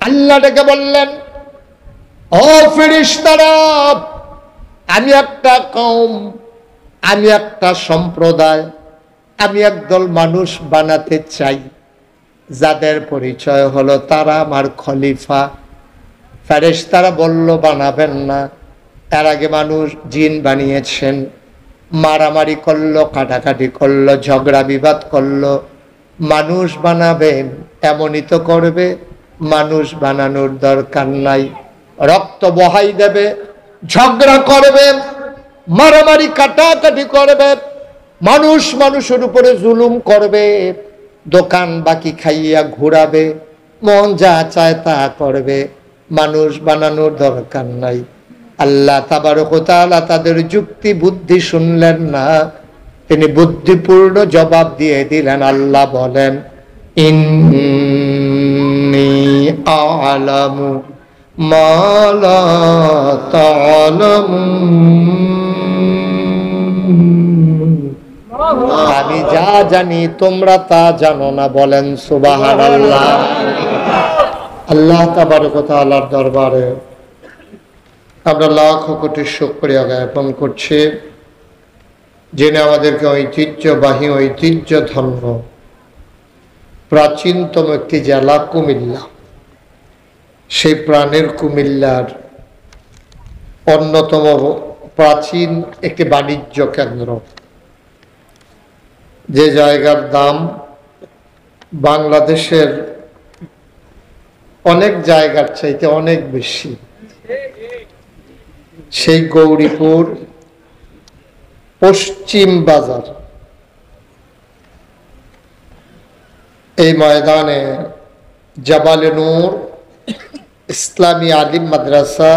আল্লাহ ডেকে বললেন, ও ফেরেশতারা, আমি একটা কওম, আমি একটা সম্প্রদায়, আমি একদল মানুষ বানাতে চাই যাদের পরিচয় হলো তারা আমার খলিফা। ফেরেশতারা বলল, বানাবেন না, এর আগে মানুষ জিন বানিয়েছেন, মারামারি করলো, কাটাকাটি করলো, ঝগড়া বিবাদ করলো, মানুষ বানাবেন এমনই তো করবে, মানুষ বানানোর দরকার নাই। রক্ত বহাই দেবে, ঝগড়া করবে, মারামারি কাটাকাটি করবে, মানুষ মানুষের উপরে জুলুম করবে, দোকান বাকি খাইয়া ঘুরাবে, মন যা চায় তা করবে, মানুষ বানানোর দরকার নাই। আল্লাহ তাবারক ওয়া তাআলা তাদের যুক্তি বুদ্ধি শুনলেন না, তিনি বুদ্ধিপূর্ণ জবাব দিয়ে দিলেন। আল্লাহ বলেন, ইন্নী আ'লামু মা লা তা'লামুন, আমি যা জানি তোমরা তা জানো না। বলেন সুবহানাল্লাহ। আল্লাহ তাবারক ওয়া তাআলার দরবারে আমরা লাখ কোটি শুকরিয়া জ্ঞাপন করছি, যিনি আমাদেরকে ঐতিহ্যবাহী, ঐতিহ্য ধন্য প্রাচীনতম একটি জেলা কুমিল্লা, সেই প্রাণের কুমিল্লার অন্যতম প্রাচীন একটি বাণিজ্য কেন্দ্র, যে জায়গার দাম বাংলাদেশের অনেক জায়গার চাইতে অনেক বেশি, সেই গৌরীপুর পশ্চিম বাজার, এই ময়দানে জাবালে নূর ইসলামী আলিম মাদ্রাসা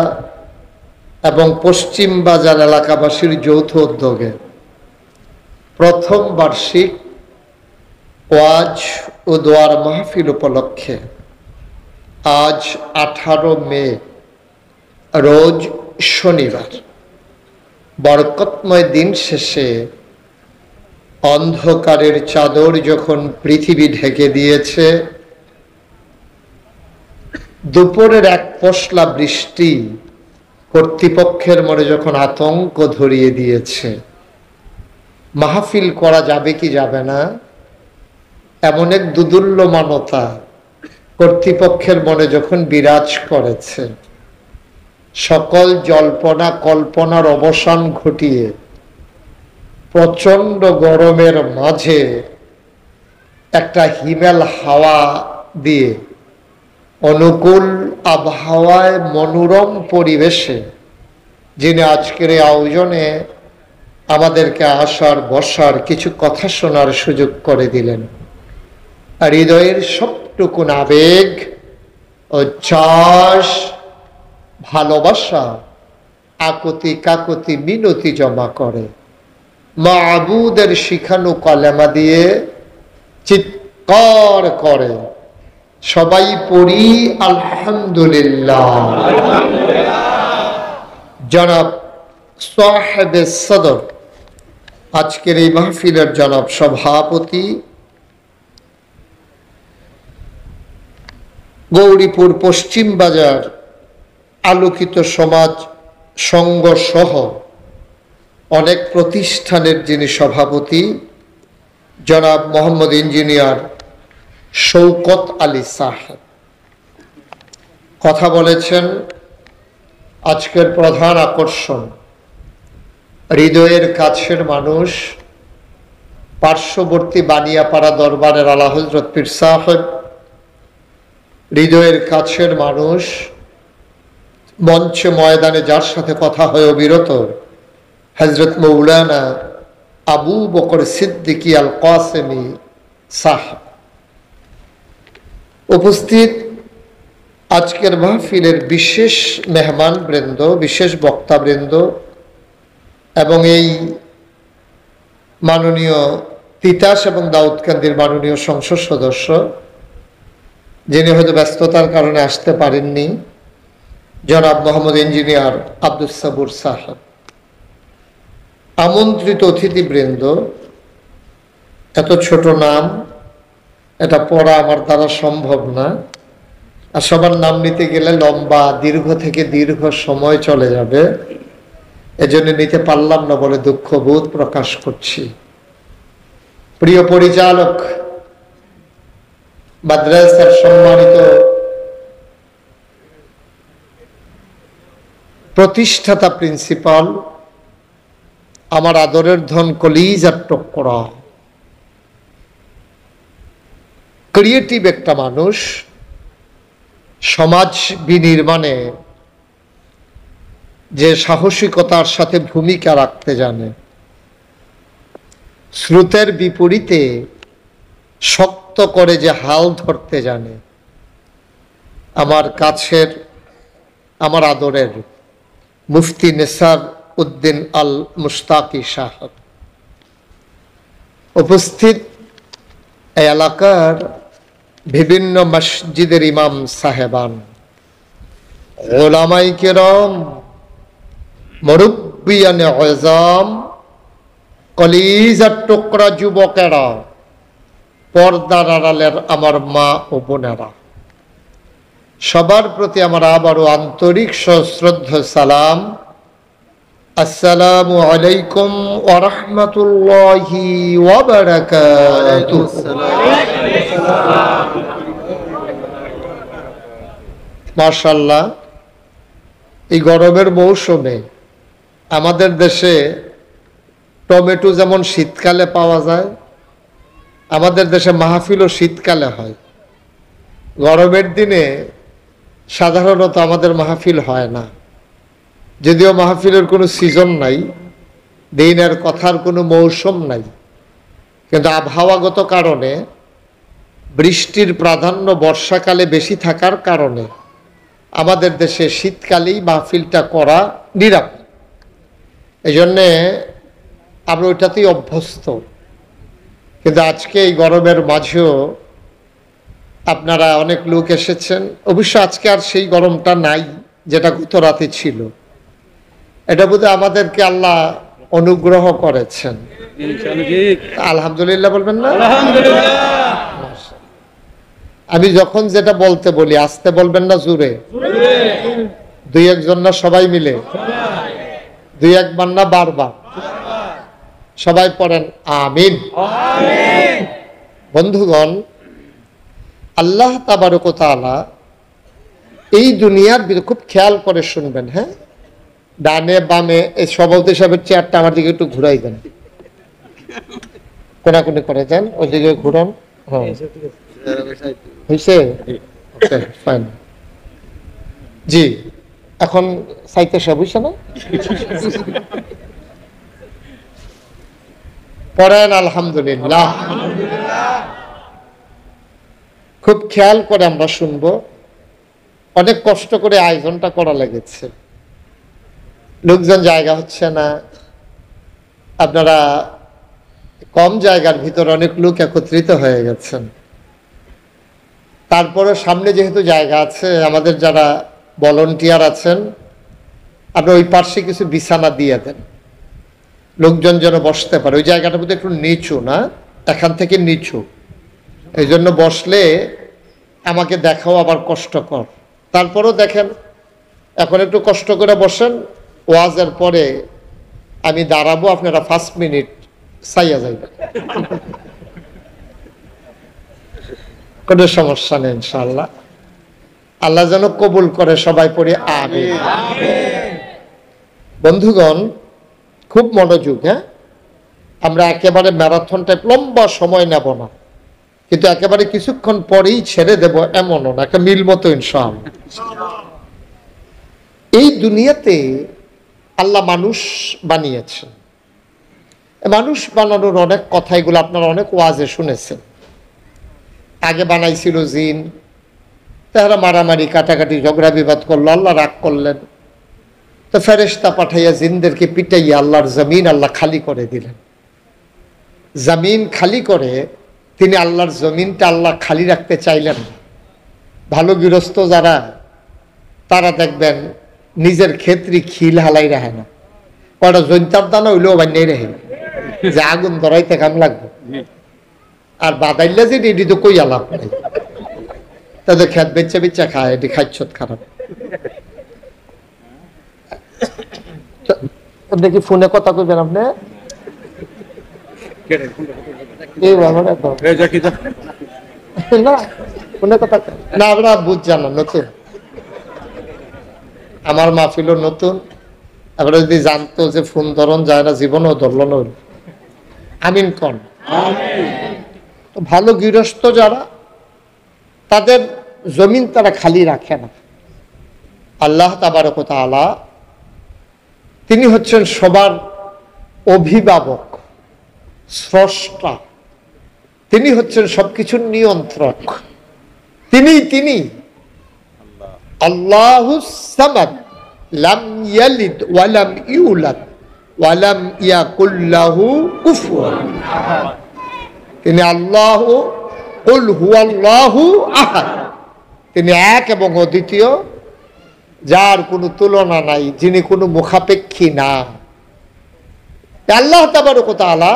এবং পশ্চিম বাজার এলাকাবাসীর যৌথ উদ্যোগে প্রথম বার্ষিক ওয়াজ ও দোয়ার মাহফিল উপলক্ষে আজ 18 মে রোজ শনিবার বরকতময় দিন শেষে অন্ধকারের চাদর যখন পৃথিবী ঢেকে দিয়েছে, দুপুরের এক পশলা বৃষ্টি কর্তৃপক্ষের মনে যখন আতঙ্ক ধরিয়ে দিয়েছে, মাহফিল করা যাবে কি যাবে না, এমন এক দুদুল্যমানতা কর্তৃপক্ষের মনে যখন বিরাজ করেছে, সকল জল্পনা কল্পনার অবসান ঘটিয়ে প্রচন্ড গরমের মাঝে একটা হিমেল হাওয়া দিয়ে অনুকূল আবহাওয়ায় মনোরম পরিবেশে যিনি আজকের এই আয়োজনে আমাদেরকে আসার বসার কিছু কথা শোনার সুযোগ করে দিলেন, হৃদয়ের সবটুকুন আবেগ ও চাষ, ভালোবাসা, আকুতি কাকুতি মিনতি জমা করে মাবুদের শিখানো কলেমা দিয়ে চিৎকার করে, সবাই পড়ি আলহামদুলিল্লাহ। জনাব সাহেবে সদর, আজকের এই মাহফিলের জনাব সভাপতি, গৌরীপুর পশ্চিম বাজার আলোকিত সমাজ সংঘ সহ অনেক প্রতিষ্ঠানের যিনি সভাপতি, জনাব মোহাম্মদ ইঞ্জিনিয়ার শওকত আলী সাহেব কথা বলেছেন। আজকের প্রধান আকর্ষণ হৃদয়ের কাছের মানুষ, পার্শ্ববর্তী বানিয়াপাড়া দরবারের আলা হযরত পীর সাহেব, হৃদয়ের কাছের মানুষ, মঞ্চে ময়দানে যার সাথে কথা হয়ে অবিরত হযরত মৌলানা আবু বকর সিদ্দিকী আল কাসেমি সাহেব। উপস্থিত আজকের মাহফিলের বিশেষ মেহমান বৃন্দ, বিশেষ বক্তাবৃন্দ এবং এই মাননীয় তিতাস এবং দাউদকান্দির মাননীয় সংসদ সদস্য, যিনি হয়তো ব্যস্ততার কারণে আসতে পারেননি, জনাব মোহাম্মদ ইঞ্জিনিয়ার আব্দুস সাবুর সাহেব, আমন্ত্রিত অতিথিবৃন্দ, এত ছোট নাম, এটা পড়া আমার দ্বারা সম্ভব না, আর সবার নাম নিতে গেলে লম্বা দীর্ঘ থেকে দীর্ঘ সময় চলে যাবে, এজন্য নিতে পারলাম না বলে দুঃখবোধ প্রকাশ করছি। প্রিয় পরিচালক, মাদ্রাসার সম্মানিত প্রতিষ্ঠাতা প্রিন্সিপাল, আমার আদরের ধন কলিজার টুকরা, ক্রিয়েটিভ একটা মানুষ, সমাজ বিনির্মাণে যে সাহসিকতার সাথে ভূমিকা রাখতে জানে, স্রোতের বিপরীতে শক্ত করে যে হাল ধরতে জানে, আমার কাছের, আমার আদরের মুফতি নেসার উদ্দিন আল মুশতাকি সাহেব, উপস্থিত এই এলাকার বিভিন্ন মসজিদের ইমাম সাহেবান, উলামায়ে কেরাম, মুরব্বিয়ানে আযম, কলিজার টুকরা যুবকেরা, পর্দার আড়ালের আমার মা ও বোনেরা, সবার প্রতি আমার আবারও আন্তরিক সশ্রদ্ধ সালাম। আসসালামু আলাইকুম ওয়া রাহমাতুল্লাহি ওয়া বারাকাতুহু। মাশাআল্লাহ, এই গরমের মৌসুমে আমাদের দেশে টমেটো যেমন শীতকালে পাওয়া যায়, আমাদের দেশে মাহফিলও শীতকালে হয়। গরমের দিনে সাধারণত আমাদের মাহফিল হয় না, যদিও মাহফিলের কোনো সিজন নাই, দিনের কথার কোনো মৌসুম নাই, কিন্তু আবহাওয়াগত কারণে বৃষ্টির প্রাধান্য বর্ষাকালে বেশি থাকার কারণে আমাদের দেশে শীতকালেই মাহফিলটা করা নিরাপদ। এই জন্যে আমরা ওইটাতেই অভ্যস্ত। কিন্তু আজকে এই গরমের মাঝেও আপনারা অনেক লোক এসেছেন। অবশ্য আজকে আর সেই গরমটা নাই যেটা গত রাতে ছিল। এটা বোধহয় আমাদেরকে আল্লাহ অনুগ্রহ করেছেন। আলহামদুলিল্লাহ বলবেন না? আমি যখন যেটা বলতে বলি আস্তে বলবেন না জোরে? দুই একজন না সবাই মিলে? দুই একবার না বারবার? সবাই পড়েন আমিন। বন্ধুগণ, আল্লাহ তাবারক ওয়া তাআলা এই দুনিয়ার খুব খেয়াল করে শুনবেন, হ্যাঁ? ডানে বামে এই সভাপতি সাহেবের চেয়ারটা আমার দিকে একটু ঘুরাই দেন, কোনাকুনি করে দেন, ওইদিকে ঘুরান। হ্যাঁ, হয়েছে? ওকে, ফাইন। জি, এখন সাইতে সব হয়েছে না? পড়েন আলহামদুলিল্লাহ। খুব খেয়াল করে আমরা শুনবো। অনেক কষ্ট করে আয়োজনটা করা লেগেছে, লোকজন জায়গা হচ্ছে না। আপনারা কম জায়গার ভিতর অনেক লোক একত্রিত হয়ে গেছেন। তারপরে সামনে যেহেতু জায়গা আছে, আমাদের যারা ভলান্টিয়ার আছেন, আপনারা ওই পার্শ্বে কিছু বিছানা দিয়ে দেন, লোকজন যেন বসতে পারে। ওই জায়গাটা বোধহয় একটু নিচু না, এখান থেকে নিচু, এই জন্য বসলে আমাকে দেখাও আবার কষ্টকর। তারপরেও দেখেন, এখন একটু কষ্ট করে বসেন, ওয়াজের পরে আমি দাঁড়াবো, আপনারা 5 মিনিট চাইয়া যাইবেন, কোনো সমস্যা নেই ইনশাআল্লাহ। আল্লাহ যেন কবুল করে, সবাই পড়ে আমিন। বন্ধুগণ, খুব মনোযোগ, হ্যাঁ? আমরা একেবারে ম্যারাথন টাইপ লম্বা সময় নেব না, কিন্তু একেবারে কিছুক্ষণ পরেই ছেড়ে দেব এমনও না, একটা মিল মতো ইনশাআল্লাহ। এই দুনিয়াতে আল্লাহ মানুষ বানিয়েছেন। মানুষ বানানোর অনেক কথা, এগুলো আপনারা অনেক ওয়াজে শুনেছেন। আগে বানাইছিল জিন, তারা মারামারি কাটাকাটি ঝগড়া বিবাদ করলো, আল্লাহ রাগ করলেন, তো ফেরেশতা পাঠাইয়া জিনদেরকে পিটাইয়া আল্লাহর জমিন আল্লাহ খালি করে দিলেন। জমিন খালি করে তিনি আল্লাহর জমিনটা আল্লাহ খালি রাখতে চাইলেন। ভালো গৃহস্থ যারা, তারা দেখবেন নিজের ক্ষেত্রে খিল হালাই রাখে না, কটা জৈন্তার দানা হইলেও বান্যাই রাখে, যে আগুন ধরাইতে কাম লাগবে। আর বাদাইল্লা যে এটি তো কই আলাপ নাই, তাদের খেত বেচে বেচে খায়, এটি খাইছ খারাপ। দেখি ফোনে কথা কইবেন আপনি, না ফোনে কথা না, আমরা বুঝছেন না, নতুন আমার মাহফিল নতুন। আমরা যদি জানতো যে ফোন ধরন যায় না, জীবনও ধরল না। আমিন কন। ভালো গৃহস্থ যারা, তাদের জমিন তারা খালি রাখে না। আল্লাহ তাবারক ওয়া তাআলা তিনি হচ্ছেন সবার অভিভাবক, স্রষ্টা, তিনি হচ্ছেন সবকিছুর নিয়ন্ত্রক। তিনি আল্লাহুস সামাদ লাম ইয়ালিদ ওয়া লাম ইউলাদ ওয়া লাম ইয়াকুল লাহু কুফুয়ান আহাদ। তিনি আল্লাহ, কুল হুয়াল্লাহু আহাদ, তিনি এক এবং অদ্বিতীয়, যার কোনো তুলনা নাই, যিনি কোনো মুখাপেক্ষী না। আল্লাহ তাবারক ওয়া তাআলা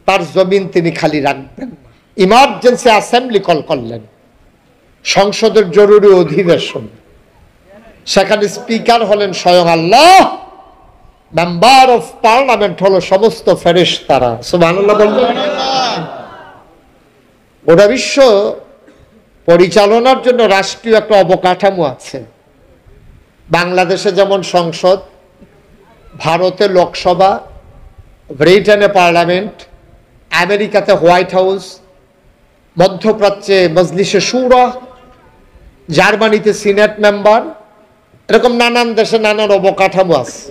তার জমিন তিনি খালি রাখবেন না। ইমার্জেন্সি অ্যাসেম্বলি কল করলেন, সংসদের জরুরি অধিবেশন। সেখানে স্পিকার হলেন স্বয়ং আল্লাহ, মেম্বার অফ পার্লামেন্ট হলো সমস্ত ফেরেশতারা। সুবহানাল্লাহ বলবেন। গোটা বিশ্ব পরিচালনার জন্য রাষ্ট্রীয় একটা অবকাঠামো আছে। বাংলাদেশে যেমন সংসদ, ভারতে লোকসভা, ব্রিটেনে পার্লামেন্ট, আমেরিকাতে হোয়াইট হাউস, মধ্যপ্রাচ্যে মজলিসে শুরা, জার্মানিতে সিনেট মেম্বার, এরকম নানান দেশে নানান অবকাঠামো আছে।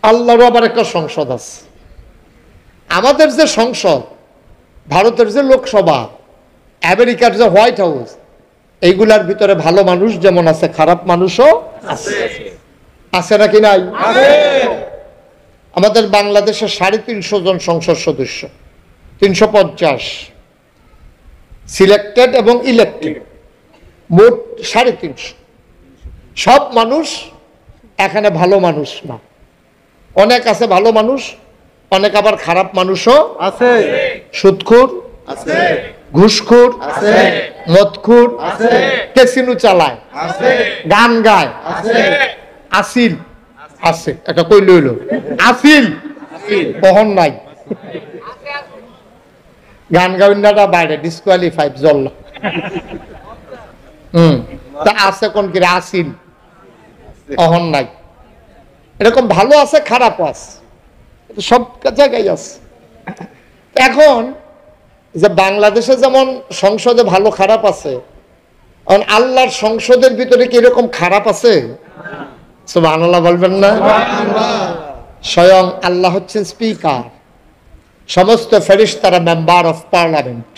আল্লাহরও আবার একটা সংসদ আছে। আমাদের যে সংসদ, ভারতের যে লোকসভা, আমেরিকার যে হোয়াইট হাউস, এইগুলার ভিতরে ভালো মানুষ যেমন আছে, খারাপ মানুষও আছে। আছে নাকি নাই? আমাদের বাংলাদেশে 350 জন সংসদ সদস্য, 350 সিলেক্টেড এবং ইলেক্টেড, মোট 350। সব মানুষ এখানে ভালো মানুষ না, অনেক আছে ভালো মানুষ, অনেক আবার খারাপ মানুষও আছে। সুদখোর আছে, ঘুষখোর আছে, মদখোর আছে, ক্যাসিনো চালায় আছে, গান গায় আছে, আসিল আছে, এটা কই লইল, আসিল বহন নাই, গান গাওয়াটা বাইরে ডিসকোয়ালিফাইড, জল। তা আছে কোন কি, আসিল অহন নাই। এরকম ভালো আছে, খারাপও আছে, সব জায়গায় আছে। এখন যে বাংলাদেশে যেমন সংসদে ভালো খারাপ আছে, আল্লাহর সংসদের ভিতরে কি এরকম খারাপ আছে? সুবহানাল্লাহ বলবেন না? স্বয়ং আল্লাহ হচ্ছেন স্পিকার, সমস্ত ফেরেশতারা মেম্বার অফ পার্লামেন্ট,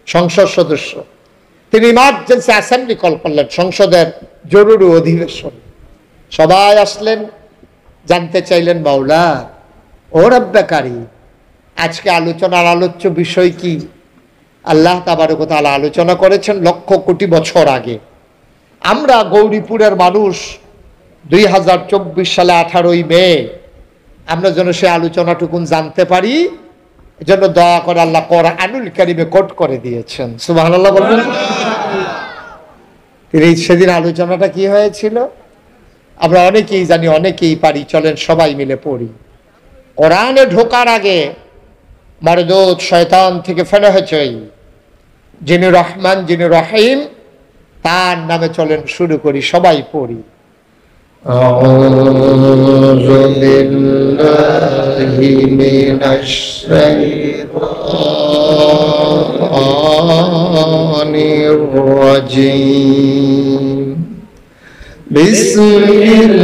সংসদ সদস্য। তিনি ইমার্জেন্সি অ্যাসেম্বলি কল করলেন, সংসদের জরুরি অধিবেশন। সবাই আসলেন, জানতে চাইলেন, মাওলা ও রব্বে কারীম, আজকে আলোচনার আলোচ্য বিষয় কি? আল্লাহ তাবারক ওয়া তাআলা আলোচনা করেছেন লক্ষ কোটি বছর আগে। আমরা গৌরীপুরের মানুষ, 2024 সালে 18ই মে, আমরা যেন সে আলোচনাটুকুন জানতে পারি, এজন্য দয়া করে আল্লাহ কোরআনুল কারীমে কোট করে দিয়েছেন। সুবহানাল্লাহ বলবেন। সেদিন আলোচনাটা কি হয়েছিল আমরা অনেকেই জানি, অনেকেই পারি, চলেন সবাই মিলে পড়ি। কোরআনে ঢোকার আগে মারদুদ শয়তান থেকে ফেলে হয়েছে, যিনি রহমান, যিনি রহিম, তার নামে চলেন শুরু করি, সবাই পড়ি। আউযু বিল্লাহি মিনাশ শাইতানির রাজীম। বিসমিল্লাহির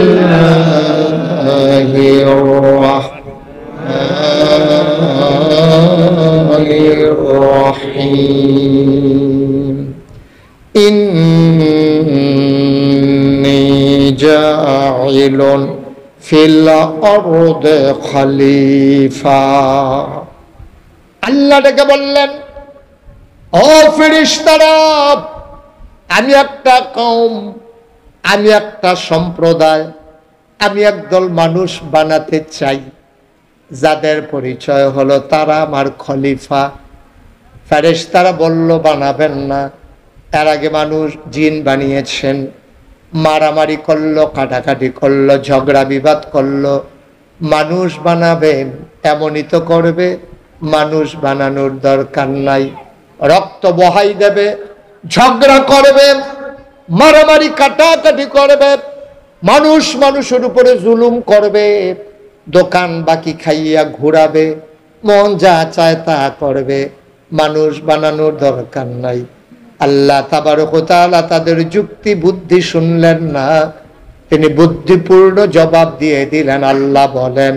রাহমানির রাহিম। ইন্নী জাইলুন ফিল আরদি খলিফা। আল্লাহ ডেকে বললেন, ও ফেরেশতারা, আমি একটা কওম, আমি একটা সম্প্রদায়, আমি একদল মানুষ বানাতে চাই, যাদের পরিচয় হলো তারা আমার খলিফা। ফেরেশতারা বলল বানাবেন না, এর আগে মানুষ জিন বানিয়েছেন, মারামারি করলো, কাটাকাটি করলো, ঝগড়া বিবাদ করলো, মানুষ বানাবেন এমনই তো করবে, মানুষ বানানোর দরকার নাই। রক্ত বহাই দেবে, ঝগড়া করবে, মারামারি কাটাকাটি করবে, মানুষ মানুষের উপরে জুলুম করবে, দোকান বাকি খাইয়া ঘুরাবে, মন যা চায় তা করবে, মানুষ বানানোর দরকার নাই। আল্লাহ তাবারক ওয়া তাআলা তাদের যুক্তি বুদ্ধি শুনলেন না, তিনি বুদ্ধিপূর্ণ জবাব দিয়ে দিলেন। আল্লাহ বলেন,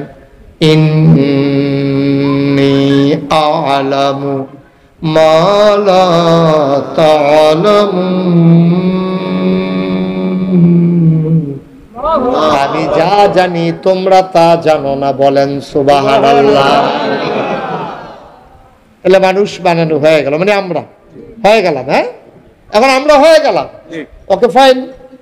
ইন্নী আ'লামু মা লা তা'লামুন, আমি যা জানি তোমরা তা জানো না। বলেন সুবহানাল্লাহ। তাহলে মানুষ বানানো হয়ে গেল, মানে আমরা হয়ে গেলাম। হ্যাঁ, এখন আমরা হয়ে গেলাম, ওকে ফাইন।